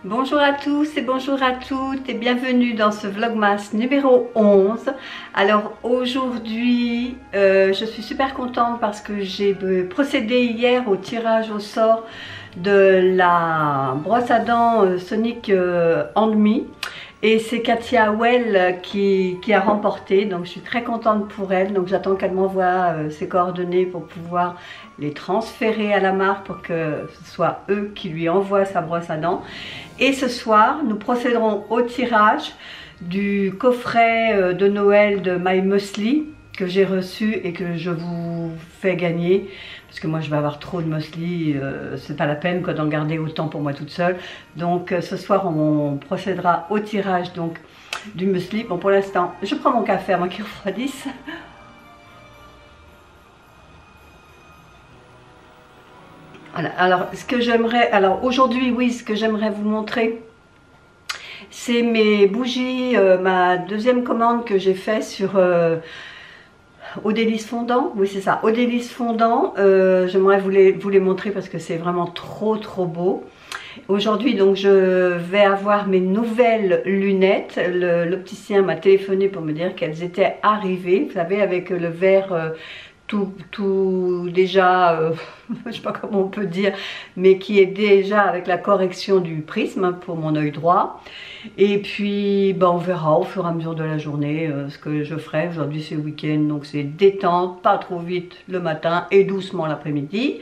Bonjour à tous et bonjour à toutes et bienvenue dans ce vlogmas numéro 11. Alors aujourd'hui je suis super contente parce que j'ai procédé hier au tirage au sort de la brosse à dents Sonic And Me. Et c'est Katia Well qui a remporté, donc je suis très contente pour elle. Donc j'attends qu'elle m'envoie ses coordonnées pour pouvoir les transférer à la marque pour que ce soit eux qui lui envoient sa brosse à dents. Et ce soir, nous procéderons au tirage du coffret de Noël de My Muesli que j'ai reçu et que je vous fais gagner. Parce que moi je vais avoir trop de muesli, c'est pas la peine d'en garder autant pour moi toute seule. Donc ce soir on procédera au tirage donc du muesli. Bon, pour l'instant je prends mon café avant qu'il refroidisse. Voilà, alors ce que j'aimerais, alors aujourd'hui oui, ce que j'aimerais vous montrer, c'est mes bougies, ma deuxième commande que j'ai fait sur Eau d'Hélice fondant, oui c'est ça, Eau d'Hélice fondant. J'aimerais vous les montrer parce que c'est vraiment trop beau. Aujourd'hui donc je vais avoir mes nouvelles lunettes. L'opticien m'a téléphoné pour me dire qu'elles étaient arrivées, vous savez, avec le verre tout déjà, je sais pas comment on peut dire, mais qui est déjà avec la correction du prisme pour mon œil droit. Et puis on verra au fur et à mesure de la journée ce que je ferai. Aujourd'hui c'est le week-end, donc c'est détente, pas trop vite le matin et doucement l'après-midi.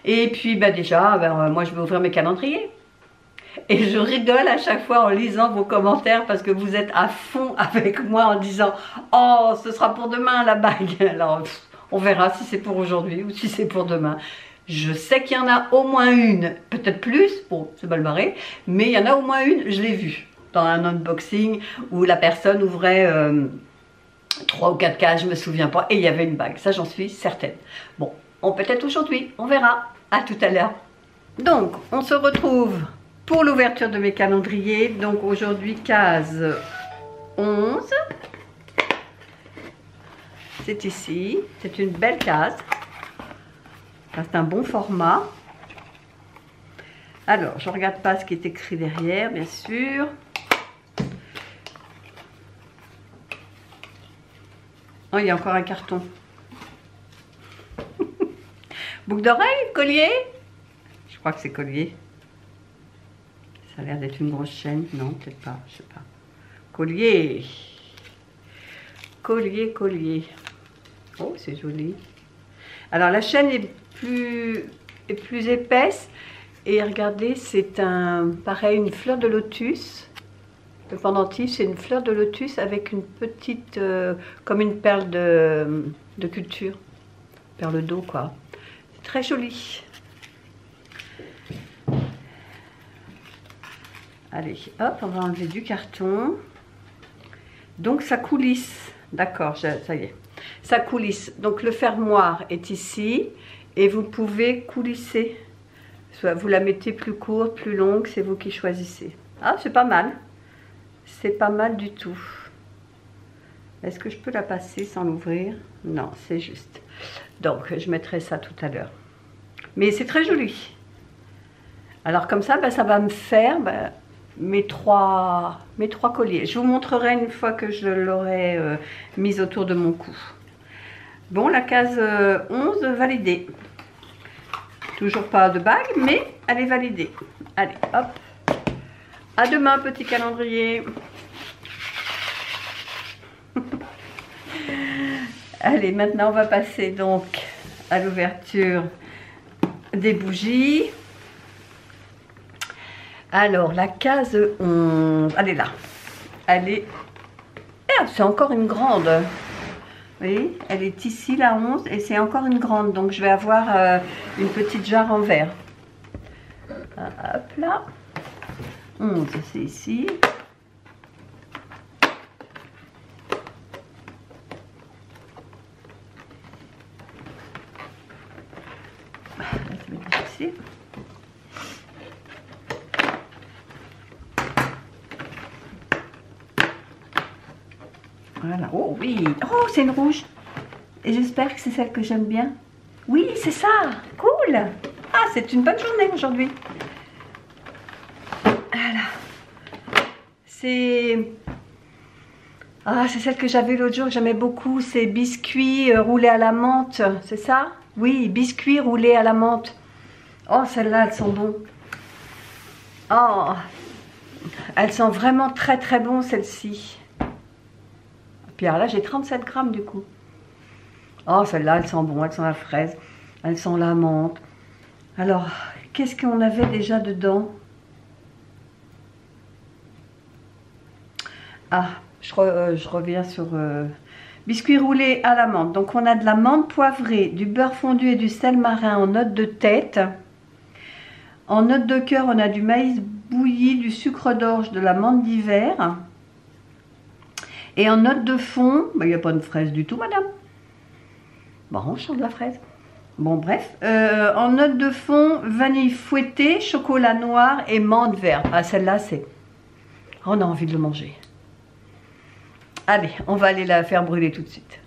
Et puis déjà moi je vais ouvrir mes calendriers. Et je rigole à chaque fois en lisant vos commentaires parce que vous êtes à fond avec moi en disant « Oh, ce sera pour demain la bague !» Alors on verra si c'est pour aujourd'hui ou si c'est pour demain. Je sais qu'il y en a au moins une, peut-être plus, bon c'est mal barré, mais il y en a au moins une, je l'ai vue dans un unboxing où la personne ouvrait 3 ou 4 cases, je me souviens pas, et il y avait une bague, ça j'en suis certaine. Bon, peut-être aujourd'hui, on verra, à tout à l'heure. Donc on se retrouve pour l'ouverture de mes calendriers, donc aujourd'hui case 11. C'est ici, c'est une belle case, c'est un bon format. Alors, je ne regarde pas ce qui est écrit derrière, bien sûr. Oh, il y a encore un carton. Boucle d'oreille, collier? Je crois que c'est collier. Ça a l'air d'être une grosse chaîne. Non, peut-être pas, je sais pas. Collier. Collier. Oh, c'est joli. Alors la chaîne est plus épaisse et regardez, c'est pareil, une fleur de lotus. Le pendentif, c'est une fleur de lotus avec une petite, comme une perle de culture, perle d'eau quoi. C'est très joli. Allez, hop, on va enlever du carton. Donc ça coulisse, d'accord, ça y est. Ça coulisse, donc le fermoir est ici et vous pouvez coulisser. Soit vous la mettez plus courte, plus longue, c'est vous qui choisissez. Ah, c'est pas mal. C'est pas mal du tout. Est-ce que je peux la passer sans l'ouvrir? Non, c'est juste. Donc, je mettrai ça tout à l'heure. Mais c'est très joli. Alors comme ça, ça va me faire mes trois colliers. Je vous montrerai une fois que je l'aurai mise autour de mon cou. Bon, la case 11 validée. Toujours pas de bague, mais elle est validée. Allez, hop. À demain, petit calendrier. Allez, maintenant on va passer donc à l'ouverture des bougies. Alors, la case 11, elle est là. Elle est... c'est encore une grande. Vous voyez, elle est ici, la 11, et c'est encore une grande. Donc, je vais avoir une petite jarre en verre. Hop là. 11, c'est ici. C'est difficile. Voilà. Oh oui. Oh, c'est une rouge. Et j'espère que c'est celle que j'aime bien. Oui, c'est ça. Cool. Ah, c'est une bonne journée aujourd'hui. Voilà. c'est... Ah, c'est celle que j'avais l'autre jour, que j'aimais beaucoup. C'est biscuits roulés à la menthe, c'est ça? Oui, biscuits roulés à la menthe. Oh, celles-là, elles sont bons. Oh, elles sont vraiment très très bon, celles-ci. Puis alors là, j'ai 37 grammes du coup. Oh, celles-là, elles sont bons, elles sont la fraise, elles sont la menthe. Alors, qu'est-ce qu'on avait déjà dedans? Ah, je reviens sur biscuits roulés à la menthe. Donc, on a de la menthe poivrée, du beurre fondu et du sel marin en note de tête. En note de cœur, on a du maïs bouilli, du sucre d'orge, de la menthe d'hiver. Et en note de fond, il n'y a pas de fraise du tout, madame. Bon, on chante de la fraise. Bon, bref. En note de fond, vanille fouettée, chocolat noir et menthe verte. Ah, celle-là, c'est... On a envie de le manger. Allez, on va aller la faire brûler tout de suite.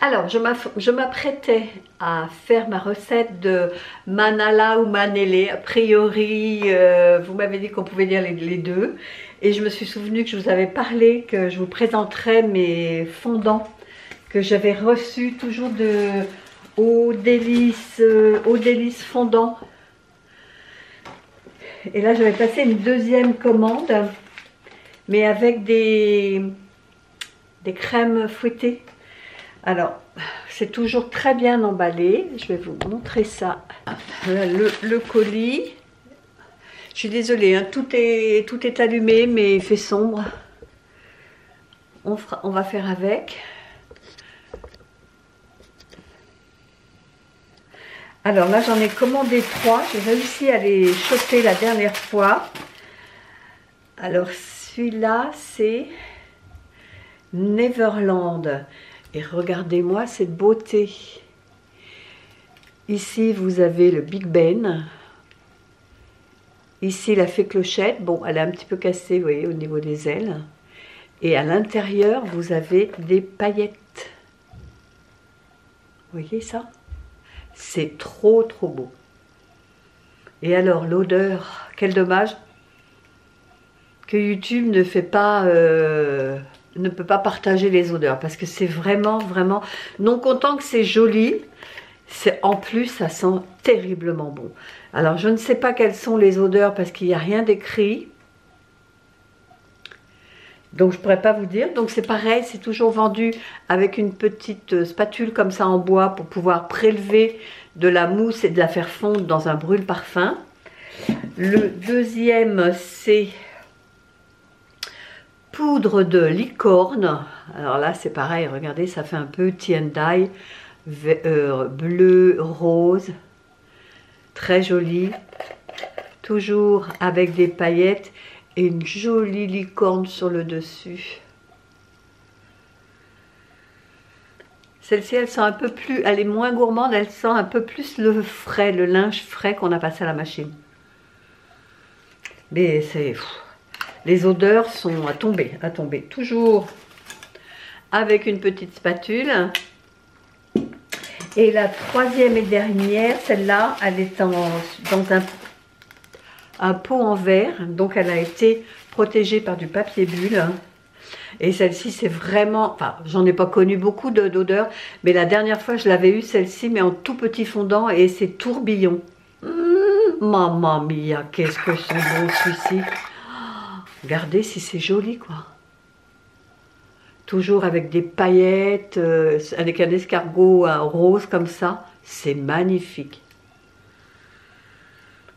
Alors, je m'apprêtais à faire ma recette de manala ou manélé. A priori, vous m'avez dit qu'on pouvait dire les deux. Et je me suis souvenu que je vous avais parlé, que je vous présenterais mes fondants que j'avais reçus toujours de Eau Délice fondant. Et là, j'avais passé une deuxième commande, mais avec des crèmes fouettées. Alors, c'est toujours très bien emballé. Je vais vous montrer ça. Voilà le colis. Je suis désolée, hein, tout est allumé, mais il fait sombre. On va faire avec. Alors là, j'en ai commandé 3. J'ai réussi à les choper la dernière fois. Alors, celui-là, c'est Neverland. Et regardez-moi cette beauté. Ici, vous avez le Big Ben. Ici, la fée Clochette. Bon, elle est un petit peu cassée, vous voyez, au niveau des ailes. Et à l'intérieur, vous avez des paillettes. Vous voyez ça? C'est trop, trop beau. Et alors, l'odeur, quel dommage que YouTube ne fait pas... ne peut pas partager les odeurs parce que c'est vraiment non content que c'est joli, c'est en plus ça sent terriblement bon. Alors je ne sais pas quelles sont les odeurs parce qu'il n'y a rien d'écrit, donc je pourrais pas vous dire. Donc c'est pareil, c'est toujours vendu avec une petite spatule comme ça en bois pour pouvoir prélever de la mousse et de la faire fondre dans un brûle-parfum. Le deuxième, c'est poudre de licorne. Alors là c'est pareil, regardez, ça fait un peu tea and dye, bleu, rose, très joli, toujours avec des paillettes et une jolie licorne sur le dessus. Celle-ci, elle sent un peu plus, elle est moins gourmande, elle sent un peu plus le frais, le linge frais qu'on a passé à la machine. Mais c'est... Les odeurs sont à tomber, toujours avec une petite spatule. Et la troisième et dernière, celle-là, elle est dans un pot en verre, donc elle a été protégée par du papier bulle. Et celle-ci, c'est vraiment, enfin, j'en ai pas connu beaucoup d'odeurs, mais la dernière fois, je l'avais eu celle-ci, mais en tout petit fondant, et c'est tourbillon. Mamma mia, qu'est-ce que c'est beau celui-ci! Regardez si c'est joli, quoi. Toujours avec des paillettes, avec un escargot rose comme ça. C'est magnifique.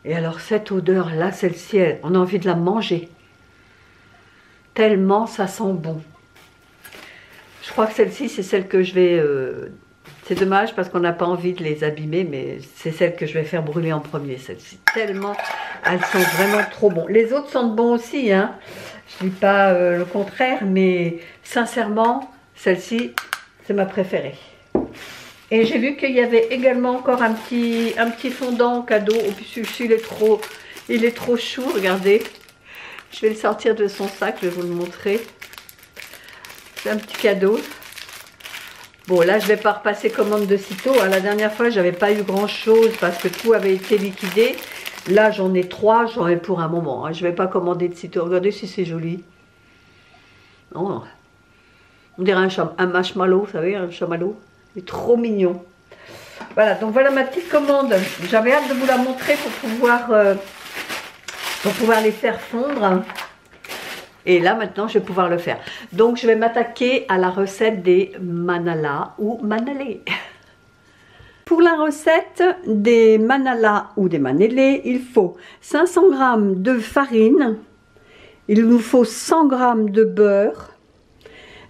Et alors cette odeur-là, celle-ci, on a envie de la manger. Tellement ça sent bon. Je crois que celle-ci, c'est celle que je vais... c'est dommage parce qu'on n'a pas envie de les abîmer, mais c'est celle que je vais faire brûler en premier, celle-ci. Tellement, elles sont vraiment trop bonnes. Les autres sentent bon aussi, hein. Je ne dis pas le contraire, mais sincèrement, celle-ci, c'est ma préférée. Et j'ai vu qu'il y avait également encore un petit fondant cadeau. Oh, puis celui-ci, il est trop chou, regardez. Je vais le sortir de son sac, je vais vous le montrer. C'est un petit cadeau. Bon, là, je ne vais pas repasser commande de sitôt. Hein. La dernière fois, j'avais pas eu grand-chose parce que tout avait été liquidé. Là, j'en ai 3, j'en ai pour un moment. Hein. Je ne vais pas commander de sitôt. Regardez si c'est joli. Oh. On dirait un marshmallow, vous savez, un chamallow. Il est trop mignon. Voilà, donc voilà ma petite commande. J'avais hâte de vous la montrer pour pouvoir les faire fondre. Et là, maintenant, je vais pouvoir le faire. Donc, je vais m'attaquer à la recette des manala ou manalés. Pour la recette des manala ou des manelés, il faut 500 g de farine, il nous faut 100 g de beurre,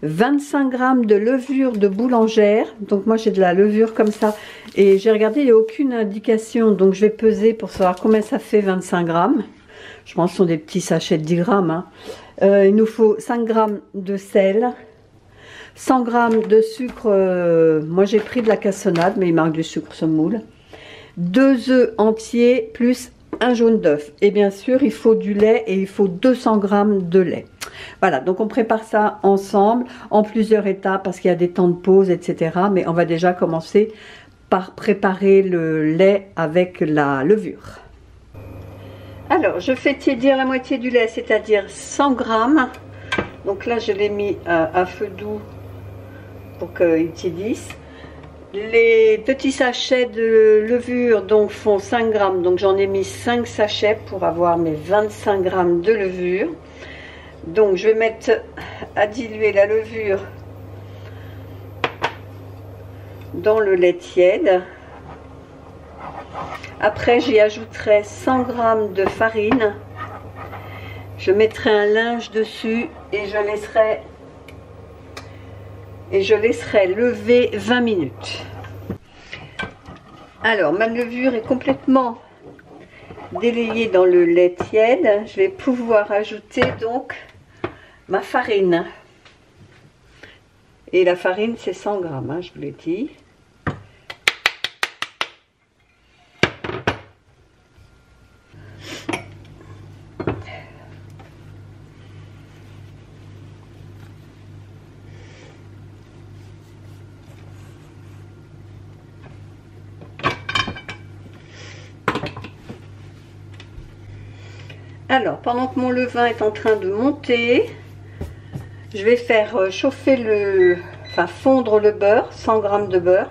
25 g de levure de boulangère. Donc moi j'ai de la levure comme ça et j'ai regardé, il n'y a aucune indication, donc je vais peser pour savoir combien ça fait 25 g. Je pense que ce sont des petits sachets de 10 g. Hein. Il nous faut 5 g de sel, 100 g de sucre, moi j'ai pris de la cassonade, mais il manque du sucre semoule, 2 œufs entiers plus un jaune d'œuf. Et bien sûr, il faut du lait et il faut 200 g de lait. Voilà, donc on prépare ça ensemble, en plusieurs étapes, parce qu'il y a des temps de pause, etc. Mais on va déjà commencer par préparer le lait avec la levure. Alors, je fais tiédir la moitié du lait, c'est-à-dire 100 g. Donc là, je l'ai mis à feu doux pour qu'il tiédisse. Les petits sachets de levure donc font 5 g, donc j'en ai mis 5 sachets pour avoir mes 25 g de levure. Donc je vais mettre à diluer la levure dans le lait tiède. Après j'y ajouterai 100 g de farine. Je mettrai un linge dessus et je laisserai lever 20 minutes. Alors ma levure est complètement délayée dans le lait tiède. Je vais pouvoir ajouter donc ma farine. Et la farine c'est 100 g, hein, je vous l'ai dit. Alors, pendant que mon levain est en train de monter, je vais faire chauffer fondre le beurre, 100 g de beurre.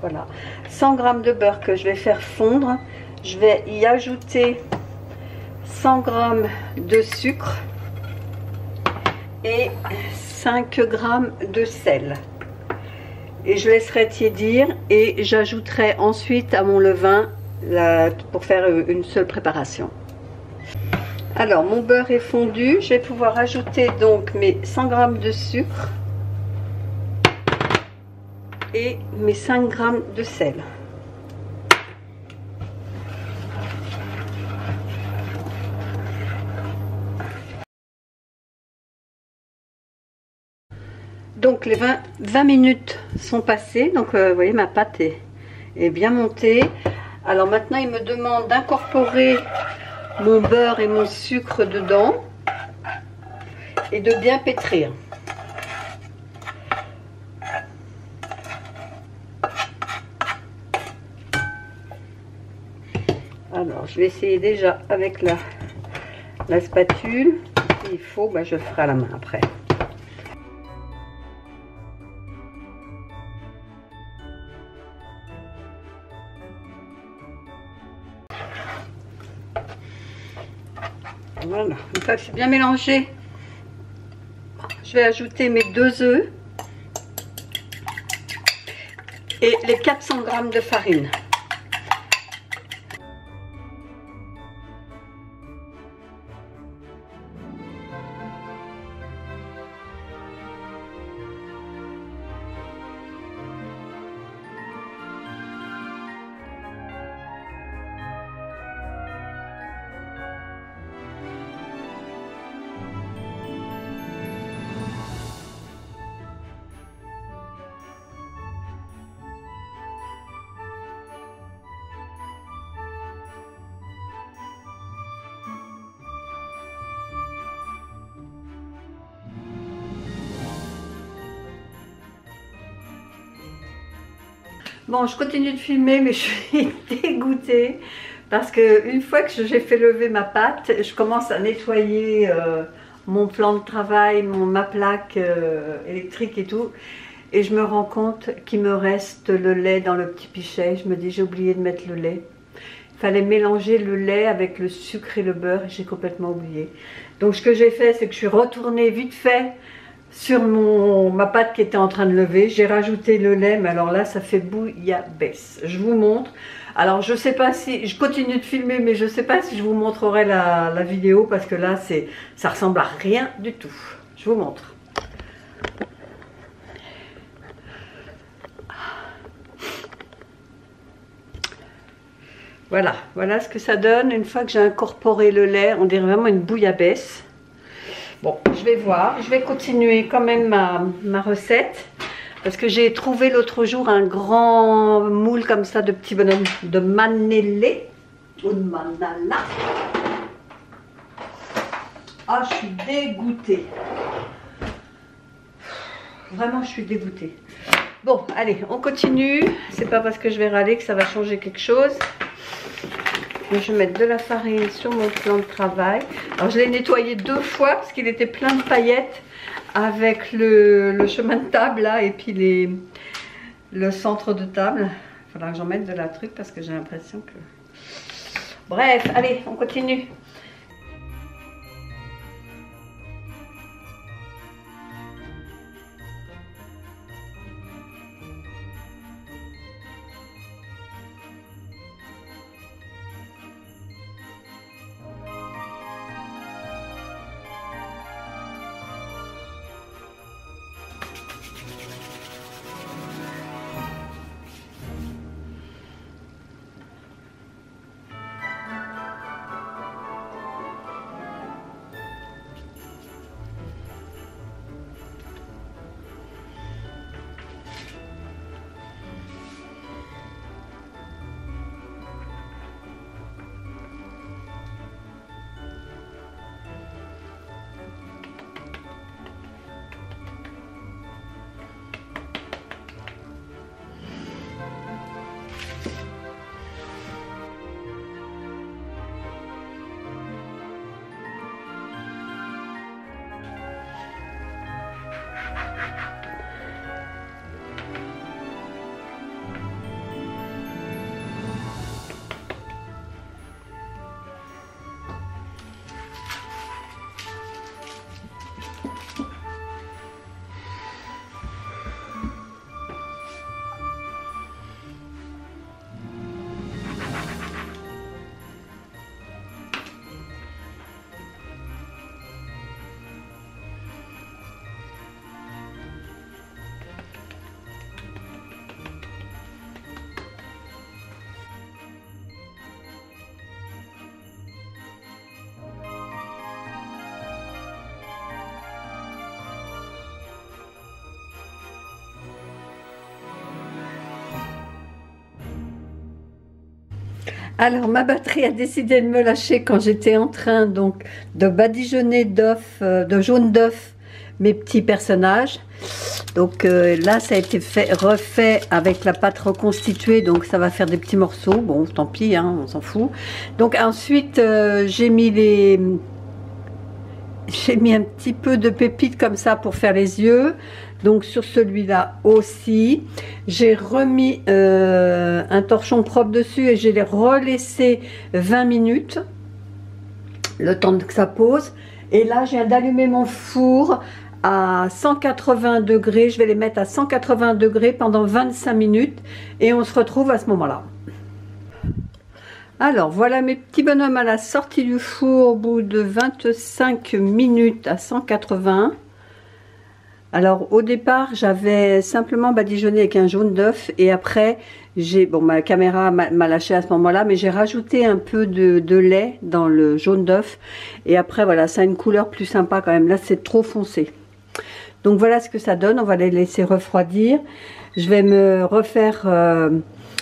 Voilà, 100 g de beurre que je vais faire fondre. Je vais y ajouter 100 g de sucre et 5 g de sel. Et je laisserai tiédir et j'ajouterai ensuite à mon levain pour faire une seule préparation. Alors mon beurre est fondu, je vais pouvoir ajouter donc mes 100 g de sucre et mes 5 g de sel. Donc les 20 minutes sont passées, donc vous voyez ma pâte est bien montée. Alors maintenant il me demande d'incorporer mon beurre et mon sucre dedans et de bien pétrir. Alors je vais essayer déjà avec la spatule. S'il faut, je le ferai à la main après. Voilà, une fois que c'est bien mélangé, je vais ajouter mes 2 œufs et les 400 g de farine. Bon, je continue de filmer, mais je suis dégoûtée parce que une fois que j'ai fait lever ma pâte, je commence à nettoyer mon plan de travail, ma plaque électrique et tout. Et je me rends compte qu'il me reste le lait dans le petit pichet. Je me dis, j'ai oublié de mettre le lait. Il fallait mélanger le lait avec le sucre et le beurre et j'ai complètement oublié. Donc ce que j'ai fait, c'est que je suis retournée vite fait sur ma pâte qui était en train de lever. J'ai rajouté le lait, mais alors là, ça fait bouillabaisse. Je vous montre. Alors je sais pas si, je continue de filmer, mais je sais pas si je vous montrerai la vidéo parce que là, ça ressemble à rien du tout. Je vous montre. Voilà, voilà ce que ça donne une fois que j'ai incorporé le lait. On dirait vraiment une bouillabaisse. Bon, je vais voir. Je vais continuer quand même ma recette. Parce que j'ai trouvé l'autre jour un grand moule comme ça de petits bonhommes de Manélé. Ou de Manala. Ah, je suis dégoûtée. Vraiment, je suis dégoûtée. Bon, allez, on continue. C'est pas parce que je vais râler que ça va changer quelque chose. Je vais mettre de la farine sur mon plan de travail. Alors je l'ai nettoyé 2 fois parce qu'il était plein de paillettes avec le chemin de table là et puis le centre de table. Il faudra que j'en mette de la truc parce que j'ai l'impression que... Bref, allez, on continue. Alors, ma batterie a décidé de me lâcher quand j'étais en train donc de badigeonner d'œufs, de jaune d'œuf, mes petits personnages. Donc là, ça a été refait avec la pâte reconstituée, donc ça va faire des petits morceaux. Bon, tant pis, hein, on s'en fout. Donc ensuite, j'ai mis un petit peu de pépites comme ça pour faire les yeux. Donc sur celui-là aussi, j'ai remis un torchon propre dessus et je l'ai relaissé 20 minutes, le temps que ça pose. Et là, je viens d'allumer mon four à 180 degrés. Je vais les mettre à 180 degrés pendant 25 minutes et on se retrouve à ce moment-là. Alors, voilà mes petits bonhommes à la sortie du four au bout de 25 minutes à 180. Alors au départ j'avais simplement badigeonné avec un jaune d'œuf et après ma caméra m'a lâché à ce moment-là, mais j'ai rajouté un peu de lait dans le jaune d'œuf et après voilà, ça a une couleur plus sympa quand même. Là c'est trop foncé. Donc voilà ce que ça donne, on va les laisser refroidir. Je vais me refaire, vous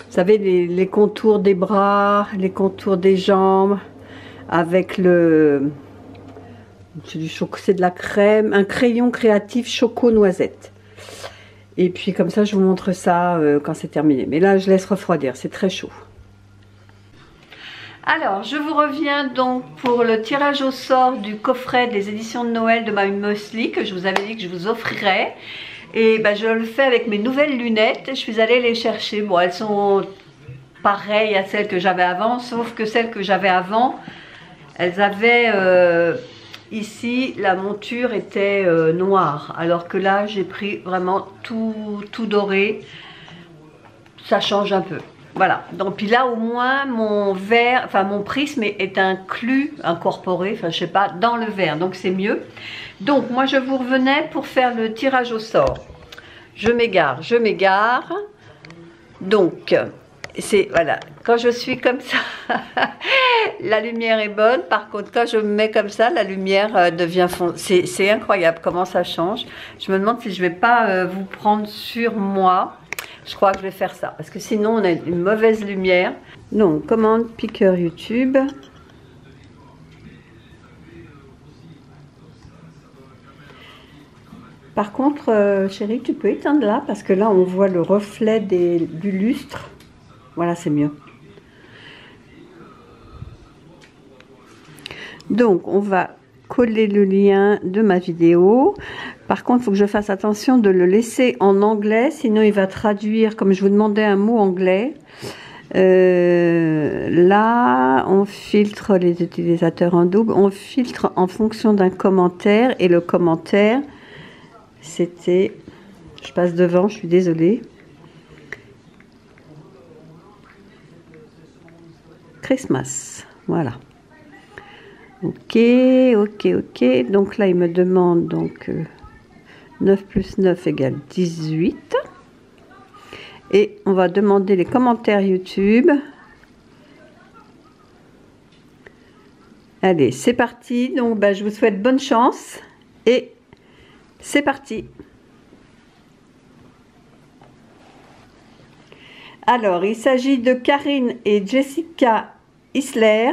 savez, les contours des bras, les contours des jambes avec c'est de la crème, un crayon créatif choco noisette. Et puis comme ça, je vous montre ça quand c'est terminé. Mais là, je laisse refroidir, c'est très chaud. Alors, je vous reviens donc pour le tirage au sort du coffret des éditions de Noël de My Muesli que je vous avais dit que je vous offrirais. Et ben, je le fais avec mes nouvelles lunettes. Je suis allée les chercher. Bon, elles sont pareilles à celles que j'avais avant, sauf que celles que j'avais avant, elles avaient ici, la monture était noire. Alors que là, j'ai pris vraiment tout doré. Ça change un peu. Voilà, donc puis là au moins mon verre, enfin mon prisme est inclus, incorporé, enfin je sais pas, dans le verre, donc c'est mieux. Donc moi je vous revenais pour faire le tirage au sort. Je m'égare. Donc c'est, voilà, quand je suis comme ça, la lumière est bonne. Par contre quand je me mets comme ça, la lumière devient fond. C'est incroyable comment ça change. Je me demande si je vais pas vous prendre sur moi. Je crois que je vais faire ça, parce que sinon on a une mauvaise lumière. Donc, commande piqueur YouTube. Par contre, chérie, tu peux éteindre là, parce que là on voit le reflet du lustre. Voilà, c'est mieux. Donc, on va coller le lien de ma vidéo. Par contre, il faut que je fasse attention de le laisser en anglais, sinon il va traduire, comme je vous demandais, un mot anglais. Là, on filtre les utilisateurs en double. On filtre en fonction d'un commentaire. Et le commentaire, c'était... Je passe devant, je suis désolée. Christmas. Voilà. Ok. Donc là, il me demande donc 9 plus 9 égale 18. Et on va demander les commentaires YouTube. Allez, c'est parti. Donc, je vous souhaite bonne chance. Et c'est parti. Alors, il s'agit de Karine et Jessica Isler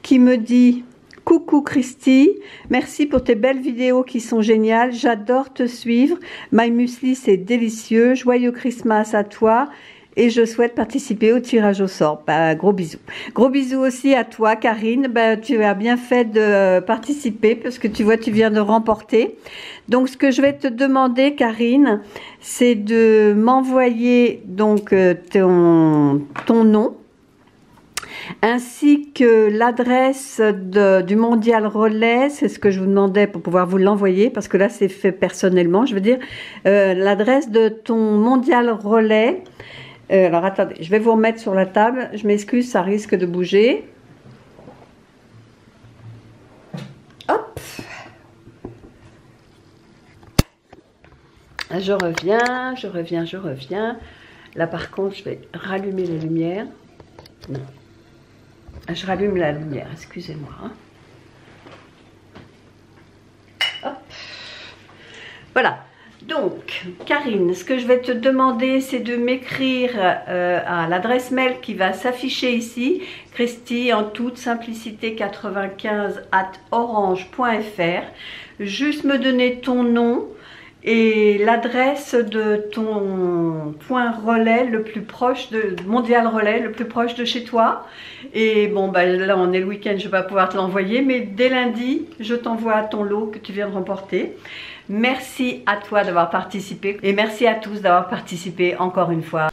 qui me dit... Coucou Christy, merci pour tes belles vidéos qui sont géniales, j'adore te suivre, My Muesli c'est délicieux, joyeux Christmas à toi et je souhaite participer au tirage au sort. Gros bisous. Gros bisous aussi à toi Karine, tu as bien fait de participer parce que tu vois tu viens de remporter. Donc ce que je vais te demander Karine, c'est de m'envoyer donc ton nom, ainsi que l'adresse du Mondial Relais. C'est ce que je vous demandais pour pouvoir vous l'envoyer, parce que là c'est fait personnellement, je veux dire l'adresse de ton Mondial Relais. Alors attendez, je vais vous remettre sur la table, je m'excuse, ça risque de bouger. Hop, je reviens. Là par contre je vais rallumer les lumières. Non. Je rallume la lumière, excusez-moi. Hop. Voilà. Donc, Karine, ce que je vais te demander, c'est de m'écrire à l'adresse mail qui va s'afficher ici, Christy en toute simplicité 95@orange.fr. Juste me donner ton nom et l'adresse de ton point relais le plus proche de Mondial Relais, le plus proche de chez toi. Et bon, là on est le week-end, je ne vais pas pouvoir te l'envoyer, mais dès lundi, je t'envoie ton lot que tu viens de remporter. Merci à toi d'avoir participé et merci à tous d'avoir participé encore une fois.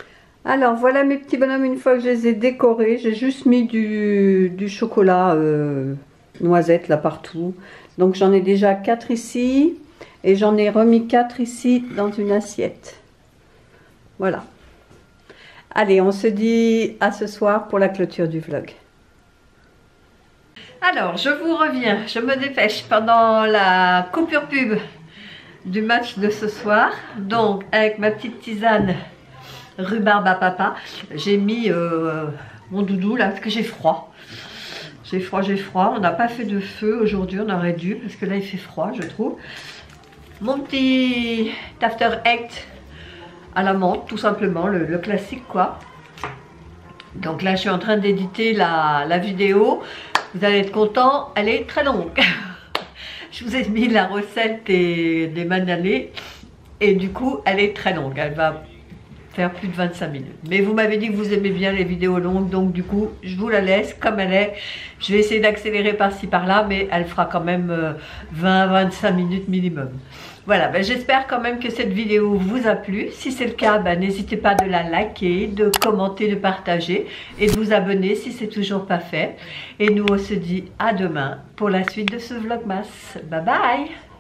Alors voilà mes petits bonhommes, une fois que je les ai décorés, j'ai juste mis du chocolat noisette là partout. Donc j'en ai déjà 4 ici. Et j'en ai remis 4 ici dans une assiette. Voilà. Allez, on se dit à ce soir pour la clôture du vlog. Alors, je vous reviens. Je me dépêche pendant la coupure pub du match de ce soir. Donc, avec ma petite tisane rhubarbe à papa, j'ai mis mon doudou là parce que j'ai froid. J'ai froid. On n'a pas fait de feu aujourd'hui. On aurait dû parce que là, il fait froid, je trouve. Mon petit after act à la menthe, tout simplement, le classique quoi. Donc là je suis en train d'éditer la vidéo, vous allez être content, elle est très longue. Je vous ai mis la recette des manalés Et du coup, elle est très longue. Elle va faire plus de 25 minutes. Mais vous m'avez dit que vous aimez bien les vidéos longues, donc du coup, je vous la laisse comme elle est. Je vais essayer d'accélérer par-ci par-là, mais elle fera quand même 20-25 minutes minimum. Voilà, ben, j'espère quand même que cette vidéo vous a plu. Si c'est le cas, ben, n'hésitez pas de la liker, de commenter, de partager et de vous abonner si c'est toujours pas fait. Et nous, on se dit à demain pour la suite de ce vlogmas. Bye bye!